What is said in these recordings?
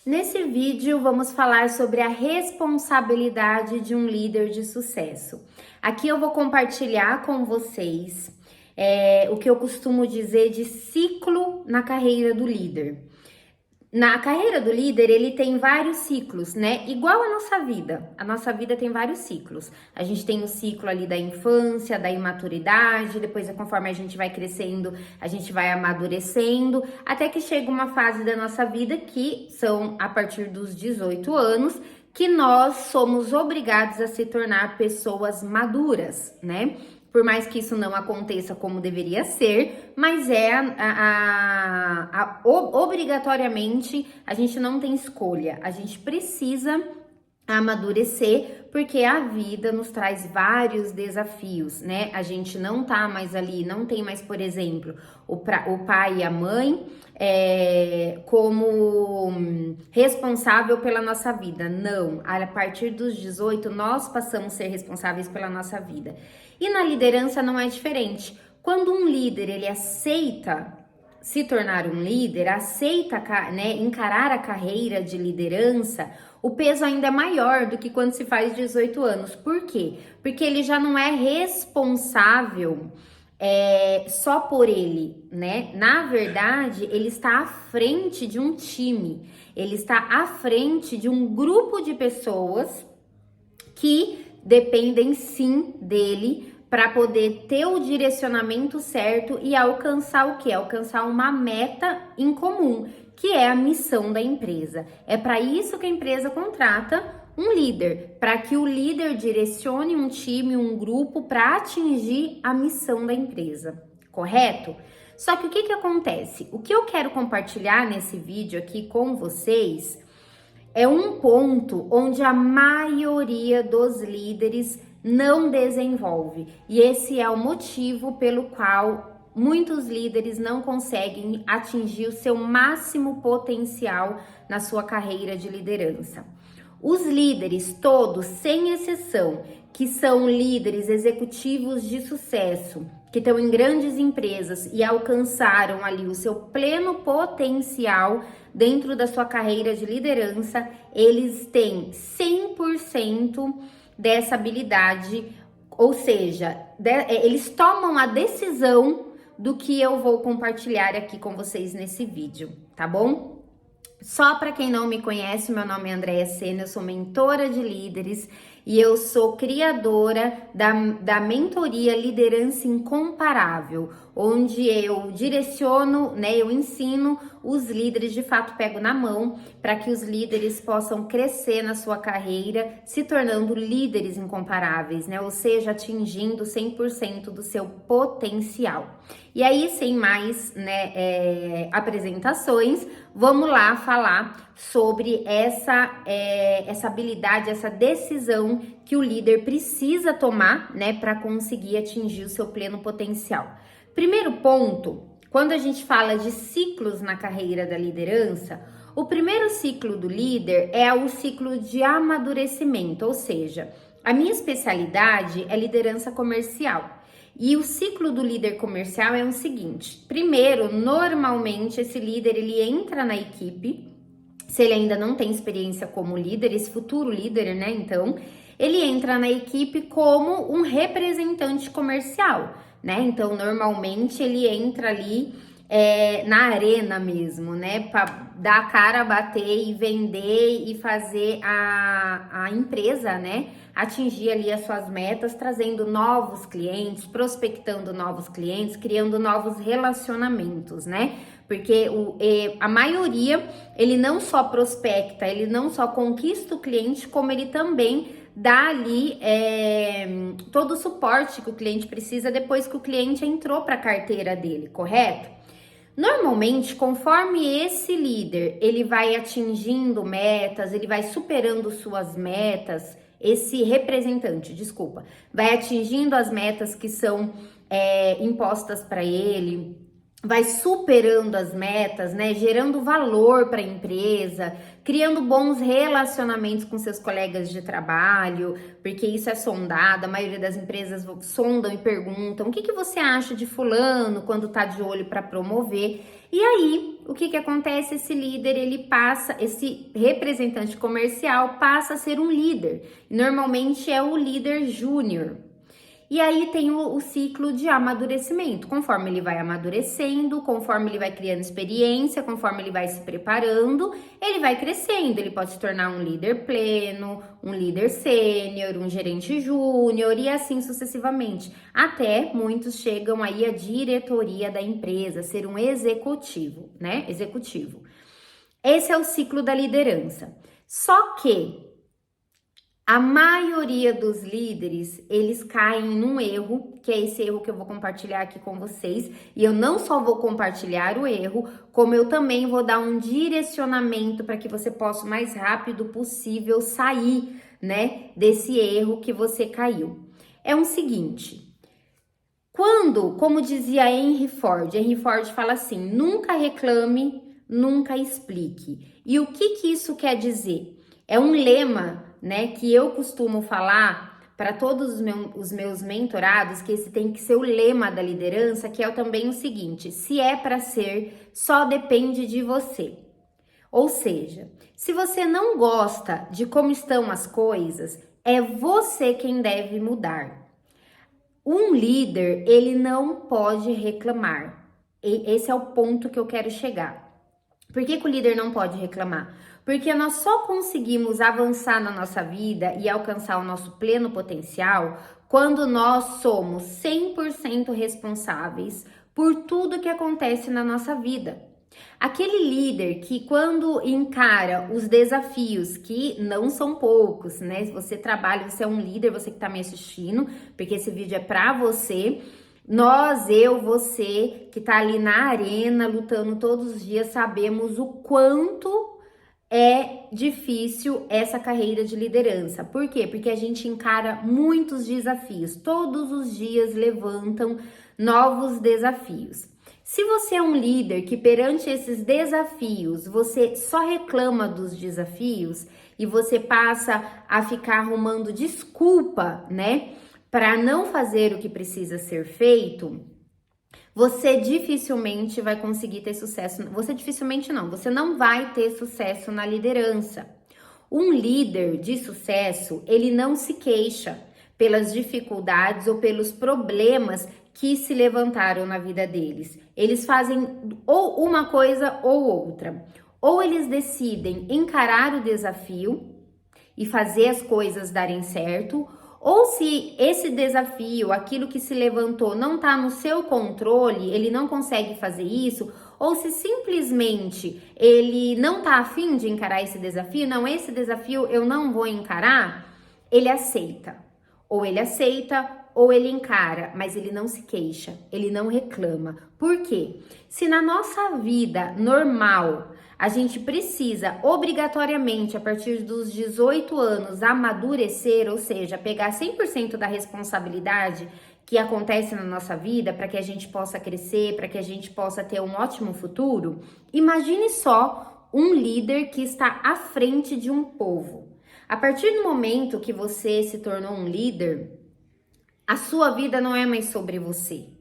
Nesse vídeo, vamos falar sobre a responsabilidade de um líder de sucesso. Aqui eu vou compartilhar com vocês o que eu costumo dizer de ciclo na carreira do líder. Na carreira do líder, ele tem vários ciclos, né? Igual a nossa vida. A nossa vida tem vários ciclos. A gente tem o ciclo ali da infância, da imaturidade, depois, conforme a gente vai crescendo, a gente vai amadurecendo, até que chega uma fase da nossa vida que são a partir dos 18 anos, que nós somos obrigados a se tornar pessoas maduras, né? Por mais que isso não aconteça como deveria ser, mas obrigatoriamente a gente não tem escolha, a gente precisa amadurecer, porque a vida nos traz vários desafios, né? A gente não tá mais ali, não tem mais, por exemplo, o pai e a mãe como responsável pela nossa vida. Não, a partir dos 18 nós passamos a ser responsáveis pela nossa vida. E na liderança não é diferente. Quando um líder, ele aceita se tornar um líder, aceita, né, encarar a carreira de liderança, o peso ainda é maior do que quando se faz 18 anos. Por quê? Porque ele já não é responsável só por ele, né? Na verdade, ele está à frente de um time, ele está à frente de um grupo de pessoas que dependem sim dele para poder ter o direcionamento certo e alcançar o quê? Alcançar uma meta em comum, que é a missão da empresa. É para isso que a empresa contrata um líder, para que o líder direcione um time, um grupo para atingir a missão da empresa, correto? Só que o que acontece? O que eu quero compartilhar nesse vídeo aqui com vocês é um ponto onde a maioria dos líderes não desenvolve. E esse é o motivo pelo qual muitos líderes não conseguem atingir o seu máximo potencial na sua carreira de liderança. Os líderes todos, sem exceção, que são líderes executivos de sucesso, que estão em grandes empresas e alcançaram ali o seu pleno potencial dentro da sua carreira de liderança, eles têm 100% dessa habilidade, ou seja, eles tomam a decisão do que eu vou compartilhar aqui com vocês nesse vídeo, tá bom? Só para quem não me conhece, meu nome é Andréia Sena, eu sou mentora de líderes e eu sou criadora da mentoria Liderança Incomparável, onde eu direciono, né, eu ensino os líderes, de fato pego na mão, para que os líderes possam crescer na sua carreira, se tornando líderes incomparáveis, né, ou seja, atingindo 100% do seu potencial. E aí, sem mais, né, apresentações, vamos lá falar sobre essa habilidade, essa decisão que o líder precisa tomar, né, para conseguir atingir o seu pleno potencial. Primeiro ponto, quando a gente fala de ciclos na carreira da liderança, o primeiro ciclo do líder é o ciclo de amadurecimento, ou seja, a minha especialidade é liderança comercial. E o ciclo do líder comercial é o seguinte: primeiro, normalmente esse líder ele entra na equipe, se ele ainda não tem experiência como líder, esse futuro líder, né? Então, ele entra na equipe como um representante comercial, né? Então, normalmente ele entra ali na arena mesmo, né? Para dar a cara, bater e vender e fazer a empresa, né, atingir ali as suas metas, trazendo novos clientes, prospectando novos clientes, criando novos relacionamentos, né? Porque a maioria, ele não só prospecta, ele não só conquista o cliente, como ele também dá ali todo o suporte que o cliente precisa depois que o cliente entrou para a carteira dele, correto? Normalmente, conforme esse líder, ele vai atingindo metas, ele vai superando suas metas, esse representante, desculpa, vai atingindo as metas que são impostas para ele, vai superando as metas, né? Gerando valor para a empresa, criando bons relacionamentos com seus colegas de trabalho, porque isso é sondado, a maioria das empresas sondam e perguntam: o que você acha de fulano quando tá de olho para promover? E aí, o que acontece? Esse líder, esse representante comercial passa a ser um líder. Normalmente é o líder júnior. E aí tem o ciclo de amadurecimento. Conforme ele vai amadurecendo, conforme ele vai criando experiência, conforme ele vai se preparando, ele vai crescendo. Ele pode se tornar um líder pleno, um líder sênior, um gerente júnior e assim sucessivamente. Até muitos chegam aí à diretoria da empresa, ser um executivo, né? Executivo. Esse é o ciclo da liderança. Só que a maioria dos líderes, eles caem num erro, que é esse erro que eu vou compartilhar aqui com vocês. E eu não só vou compartilhar o erro, como eu também vou dar um direcionamento para que você possa o mais rápido possível sair, né, desse erro que você caiu. É o seguinte: como dizia Henry Ford fala assim: nunca reclame, nunca explique. E o que isso quer dizer? É um lema, né, que eu costumo falar para todos os meus mentorados, que esse tem que ser o lema da liderança, que é também o seguinte: se é para ser, só depende de você. Ou seja, se você não gosta de como estão as coisas, é você quem deve mudar. Um líder, ele não pode reclamar. E esse é o ponto que eu quero chegar. Por que o líder não pode reclamar? Porque nós só conseguimos avançar na nossa vida e alcançar o nosso pleno potencial quando nós somos 100% responsáveis por tudo que acontece na nossa vida. Aquele líder que, quando encara os desafios, que não são poucos, né? Se você trabalha, você é um líder, você que tá me assistindo, porque esse vídeo é pra você. Você que tá ali na arena, lutando todos os dias, sabemos o quanto é difícil essa carreira de liderança. Por quê? Porque a gente encara muitos desafios. Todos os dias levantam novos desafios. Se você é um líder que perante esses desafios, você só reclama dos desafios e você passa a ficar arrumando desculpa, né, para não fazer o que precisa ser feito, você dificilmente vai conseguir ter sucesso. Você não vai ter sucesso na liderança. Um líder de sucesso, ele não se queixa pelas dificuldades ou pelos problemas que se levantaram na vida deles. Eles fazem ou uma coisa ou outra. Ou eles decidem encarar o desafio e fazer as coisas darem certo, ou se esse desafio, aquilo que se levantou, não está no seu controle, ele não consegue fazer isso, ou se simplesmente ele não está afim de encarar esse desafio, não, esse desafio eu não vou encarar, ele aceita. Ou ele aceita, ou ele encara, mas ele não se queixa, ele não reclama. Por quê? Se na nossa vida normal a gente precisa obrigatoriamente, a partir dos 18 anos, amadurecer, ou seja, pegar 100% da responsabilidade que acontece na nossa vida para que a gente possa crescer, para que a gente possa ter um ótimo futuro, imagine só um líder que está à frente de um povo. A partir do momento que você se tornou um líder, a sua vida não é mais sobre você.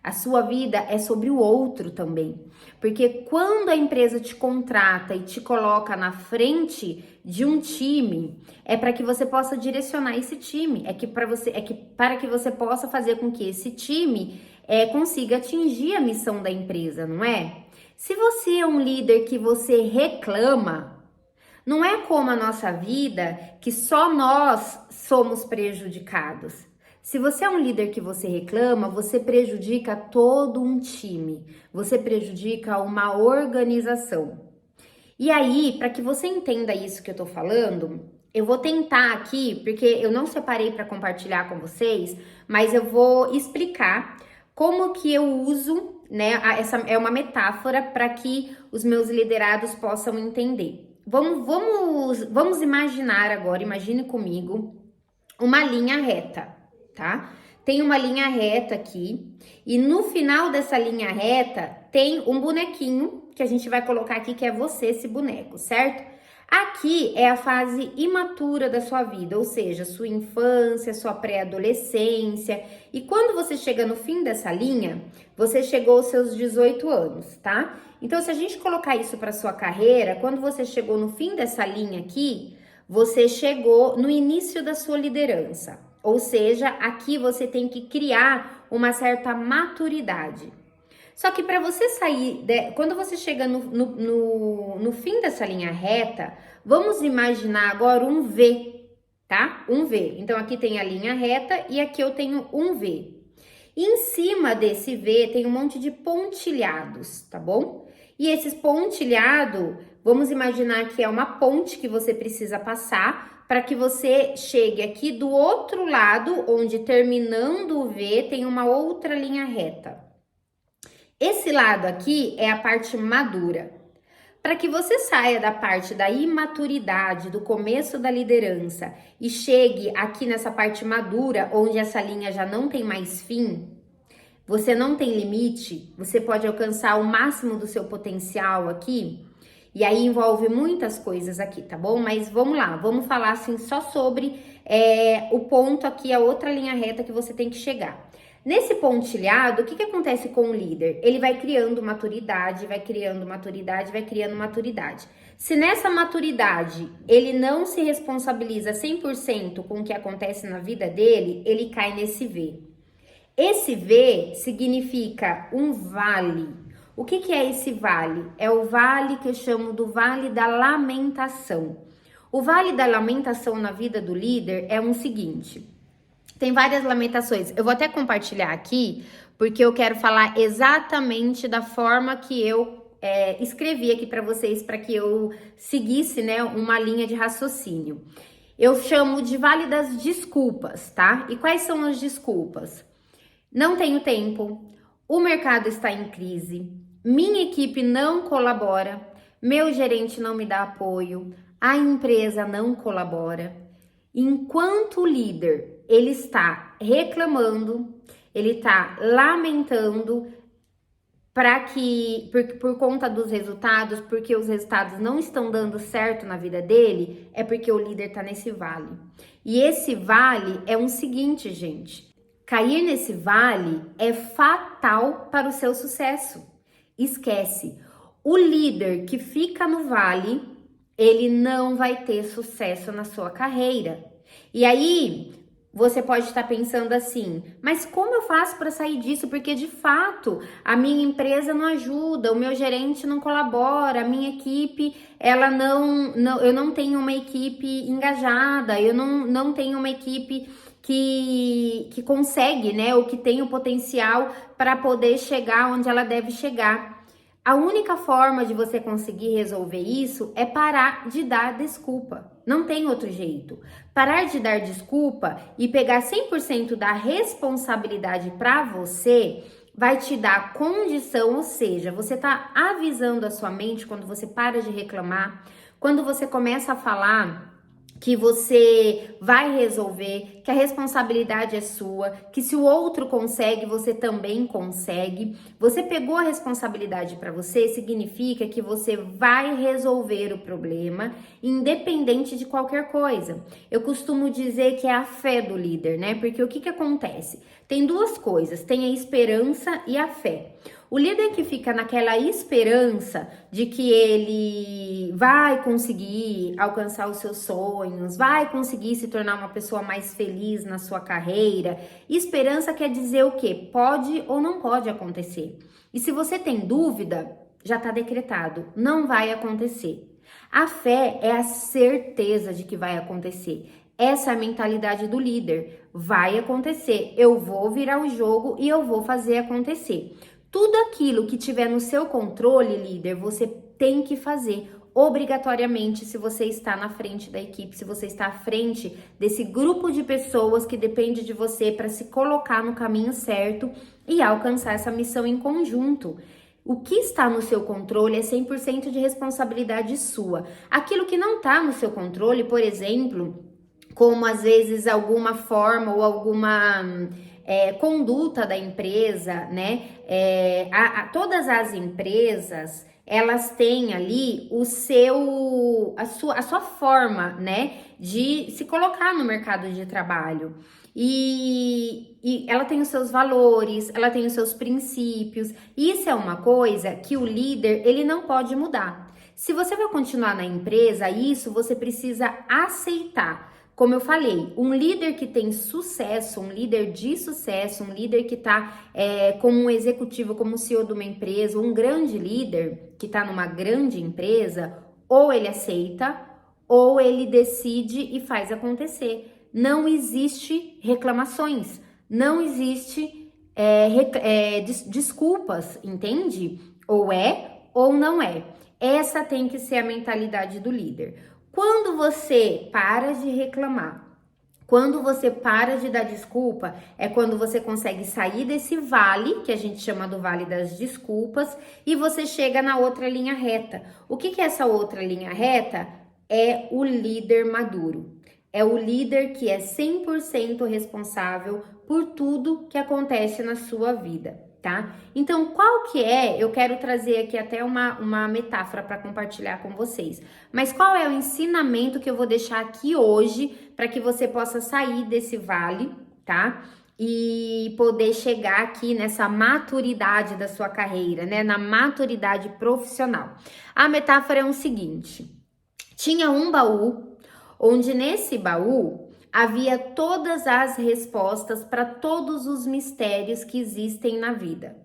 A sua vida é sobre o outro também. Porque quando a empresa te contrata e te coloca na frente de um time, é para que você possa direcionar esse time, para que você possa fazer com que esse time consiga atingir a missão da empresa, não é? Se você é um líder que você reclama, não é como a nossa vida que só nós somos prejudicados. Se você é um líder que você reclama, você prejudica todo um time, você prejudica uma organização. E aí, para que você entenda isso que eu tô falando, eu vou tentar aqui, porque eu não separei para compartilhar com vocês, mas eu vou explicar como que eu uso, né? Essa é uma metáfora para que os meus liderados possam entender. Vamos imaginar agora, imagine comigo, uma linha reta, tá? tem uma linha reta aqui e no final dessa linha reta tem um bonequinho que a gente vai colocar aqui, que é você, esse boneco, certo? Aqui é a fase imatura da sua vida, ou seja, sua infância, sua pré-adolescência. E quando você chega no fim dessa linha, você chegou aos seus 18 anos, tá? Então, se a gente colocar isso para sua carreira, quando você chegou no fim dessa linha aqui, você chegou no início da sua liderança. Ou seja, aqui você tem que criar uma certa maturidade. Só que para você sair, quando você chega no fim dessa linha reta, vamos imaginar agora um V, tá? Um V. Então, aqui tem a linha reta e aqui eu tenho um V. E em cima desse V tem um monte de pontilhados, tá bom? E esses pontilhados, vamos imaginar que é uma ponte que você precisa passar para que você chegue aqui do outro lado, onde terminando o V tem uma outra linha reta. Esse lado aqui é a parte madura. Para que você saia da parte da imaturidade, do começo da liderança e chegue aqui nessa parte madura, onde essa linha já não tem mais fim, você não tem limite, você pode alcançar o máximo do seu potencial aqui. E aí envolve muitas coisas aqui, tá bom? Mas vamos lá, vamos falar assim só sobre o ponto aqui, a outra linha reta que você tem que chegar. Nesse pontilhado, o que acontece com o líder? Ele vai criando maturidade, vai criando maturidade, vai criando maturidade. Se nessa maturidade ele não se responsabiliza 100% com o que acontece na vida dele, ele cai nesse V. Esse V significa um vale. O que é esse vale? É o vale que eu chamo do vale da lamentação. O vale da lamentação na vida do líder é o seguinte: tem várias lamentações. Eu vou até compartilhar aqui, porque eu quero falar exatamente da forma que eu escrevi aqui para vocês, para que eu seguisse, né, uma linha de raciocínio. Eu chamo de vale das desculpas, tá? E quais são as desculpas? Não tenho tempo, o mercado está em crise, minha equipe não colabora, meu gerente não me dá apoio, a empresa não colabora. Enquanto o líder, ele está reclamando, ele está lamentando por conta dos resultados, porque os resultados não estão dando certo na vida dele, é porque o líder está nesse vale. E esse vale é o seguinte, gente: cair nesse vale é fatal para o seu sucesso. Esquece, o líder que fica no vale, ele não vai ter sucesso na sua carreira. E aí, você pode estar pensando assim, mas como eu faço para sair disso? Porque de fato, a minha empresa não ajuda, o meu gerente não colabora, a minha equipe, eu não tenho uma equipe engajada, eu não tenho uma equipe que consegue, né, ou que tem o potencial para poder chegar onde ela deve chegar. A única forma de você conseguir resolver isso é parar de dar desculpa. Não tem outro jeito. Parar de dar desculpa e pegar 100% da responsabilidade para você vai te dar condição, ou seja, você tá avisando a sua mente quando você para de reclamar, quando você começa a falar que você vai resolver, que a responsabilidade é sua, que se o outro consegue, você também consegue. Você pegou a responsabilidade para você, significa que você vai resolver o problema, independente de qualquer coisa. Eu costumo dizer que é a fé do líder, né? Porque o que acontece? Tem duas coisas, tem a esperança e a fé. O líder que fica naquela esperança de que ele vai conseguir alcançar os seus sonhos, vai conseguir se tornar uma pessoa mais feliz na sua carreira. Esperança quer dizer o quê? Pode ou não pode acontecer. E se você tem dúvida, já está decretado, não vai acontecer. A fé é a certeza de que vai acontecer. Essa é a mentalidade do líder. Vai acontecer, eu vou virar o jogo e eu vou fazer acontecer. Tudo aquilo que tiver no seu controle, líder, você tem que fazer obrigatoriamente se você está na frente da equipe, se você está à frente desse grupo de pessoas que depende de você para se colocar no caminho certo e alcançar essa missão em conjunto. O que está no seu controle é 100% de responsabilidade sua. Aquilo que não está no seu controle, por exemplo, como às vezes alguma forma ou alguma conduta da empresa, né? Todas as empresas, elas têm ali a sua forma, né, de se colocar no mercado de trabalho. E ela tem os seus valores, ela tem os seus princípios. Isso é uma coisa que o líder, ele não pode mudar. Se você vai continuar na empresa, isso você precisa aceitar. Como eu falei, um líder que tem sucesso, um líder de sucesso, um líder que está como um executivo, como CEO de uma empresa, um grande líder que está numa grande empresa, ou ele aceita, ou ele decide e faz acontecer. Não existe reclamações, não existe desculpas, entende? Ou é ou não é. Essa tem que ser a mentalidade do líder. Quando você para de reclamar, quando você para de dar desculpa, é quando você consegue sair desse vale, que a gente chama do vale das desculpas, e você chega na outra linha reta. O que é essa outra linha reta? É o líder maduro. É o líder que é 100% responsável por tudo que acontece na sua vida, tá? Então, qual que é? Eu quero trazer aqui até uma metáfora para compartilhar com vocês. Mas qual é o ensinamento que eu vou deixar aqui hoje para que você possa sair desse vale, tá? E poder chegar aqui nessa maturidade da sua carreira, né? Na maturidade profissional. A metáfora é o seguinte: tinha um baú, onde nesse baú havia todas as respostas para todos os mistérios que existem na vida.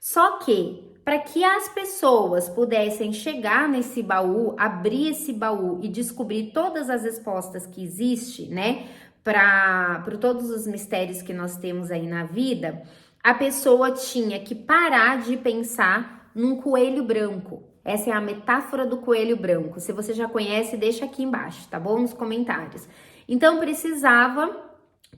Só que, para que as pessoas pudessem chegar nesse baú, abrir esse baú e descobrir todas as respostas que existem, né, para todos os mistérios que nós temos aí na vida, a pessoa tinha que parar de pensar num coelho branco. Essa é a metáfora do coelho branco. Se você já conhece, deixa aqui embaixo, tá bom? Nos comentários. Então, precisava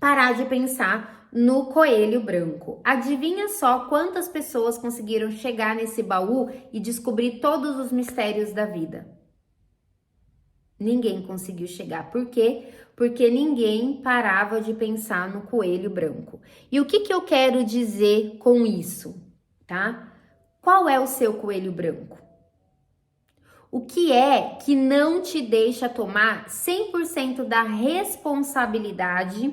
parar de pensar no coelho branco. Adivinha só quantas pessoas conseguiram chegar nesse baú e descobrir todos os mistérios da vida? Ninguém conseguiu chegar. Por quê? Porque ninguém parava de pensar no coelho branco. E o que eu quero dizer com isso, tá? Qual é o seu coelho branco? O que é que não te deixa tomar 100% da responsabilidade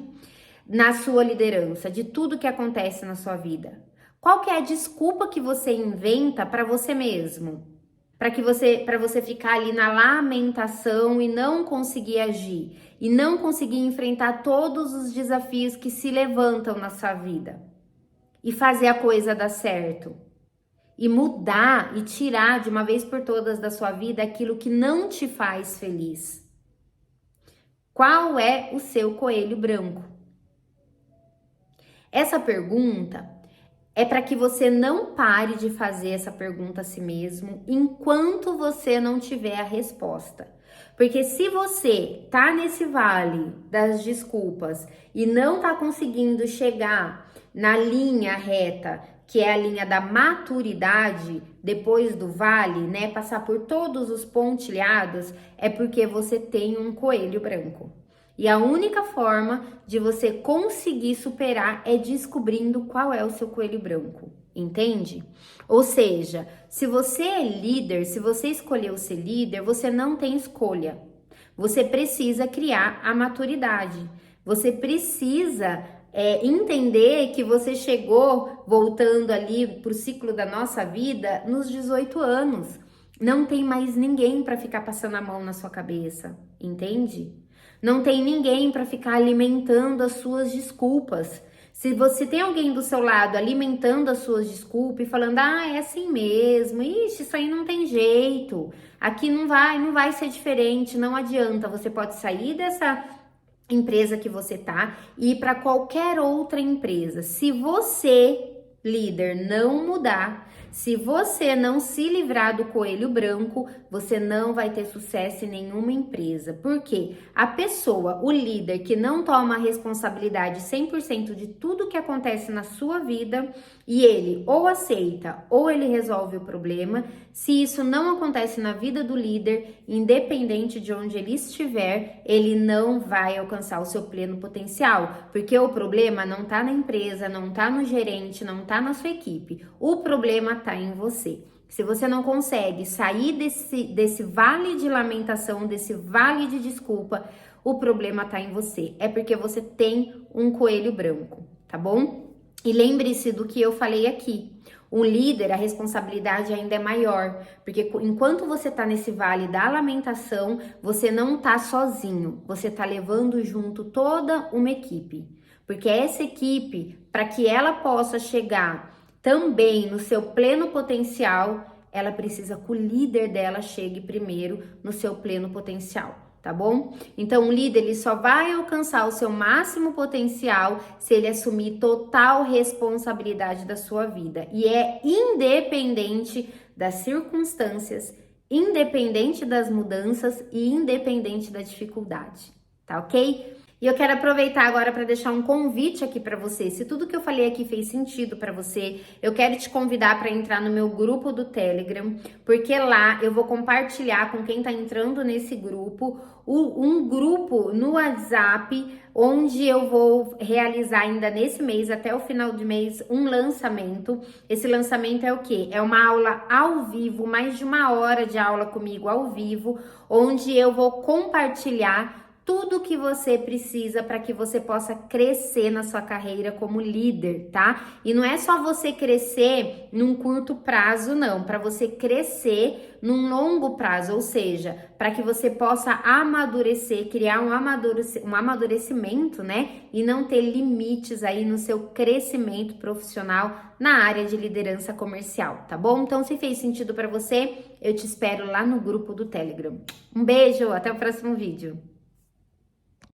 na sua liderança, de tudo que acontece na sua vida? Qual que é a desculpa que você inventa para você mesmo? Para você ficar ali na lamentação e não conseguir agir, e não conseguir enfrentar todos os desafios que se levantam na sua vida e fazer a coisa dar certo. E mudar e tirar de uma vez por todas da sua vida aquilo que não te faz feliz. Qual é o seu coelho branco? Essa pergunta é para que você não pare de fazer essa pergunta a si mesmo enquanto você não tiver a resposta. Porque se você tá nesse vale das desculpas e não tá conseguindo chegar na linha reta, que é a linha da maturidade, depois do vale, né, passar por todos os pontilhados, é porque você tem um coelho branco. E a única forma de você conseguir superar é descobrindo qual é o seu coelho branco, entende? Ou seja, se você é líder, se você escolheu ser líder, você não tem escolha. Você precisa criar a maturidade. Você precisa entender que você chegou, voltando ali para o ciclo da nossa vida, nos 18 anos. Não tem mais ninguém para ficar passando a mão na sua cabeça, entende? Não tem ninguém para ficar alimentando as suas desculpas. Se você tem alguém do seu lado alimentando as suas desculpas e falando, é assim mesmo, ixi, isso aí não tem jeito, aqui não vai ser diferente, não adianta, você pode sair dessa empresa que você tá e ir para qualquer outra empresa. Se você, líder, não mudar, Se você não se livrar do coelho branco, você não vai ter sucesso em nenhuma empresa. Por quê? A pessoa, o líder que não toma a responsabilidade 100% de tudo que acontece na sua vida, e ele ou aceita ou ele resolve o problema. Se isso não acontece na vida do líder, independente de onde ele estiver, ele não vai alcançar o seu pleno potencial, porque o problema não tá na empresa, não tá no gerente, não tá na sua equipe. O problema tá em você. Se você não consegue sair desse vale de lamentação, desse vale de desculpa, o problema tá em você. É porque você tem um coelho branco, tá bom? E lembre-se do que eu falei aqui. Um líder, a responsabilidade ainda é maior, porque enquanto você tá nesse vale da lamentação, você não tá sozinho, você tá levando junto toda uma equipe. Porque essa equipe, para que ela possa chegar também no seu pleno potencial, ela precisa que o líder dela chegue primeiro no seu pleno potencial. Tá bom? Então, o líder ele só vai alcançar o seu máximo potencial se ele assumir total responsabilidade da sua vida. E é independente das circunstâncias, independente das mudanças e independente da dificuldade. Tá ok? E eu quero aproveitar agora para deixar um convite aqui para você. Se tudo que eu falei aqui fez sentido para você, eu quero te convidar para entrar no meu grupo do Telegram, porque lá eu vou compartilhar com quem está entrando nesse grupo um grupo no WhatsApp, onde eu vou realizar ainda nesse mês, até o final de mês, um lançamento. Esse lançamento é o quê? É uma aula ao vivo, mais de 1 hora de aula comigo ao vivo, onde eu vou compartilhar tudo que você precisa para que você possa crescer na sua carreira como líder, tá? E não é só você crescer num curto prazo, não, para você crescer num longo prazo, ou seja, para que você possa amadurecer, criar um amadurecimento, né? E não ter limites aí no seu crescimento profissional na área de liderança comercial, tá bom? Então, se fez sentido para você, eu te espero lá no grupo do Telegram. Um beijo, até o próximo vídeo.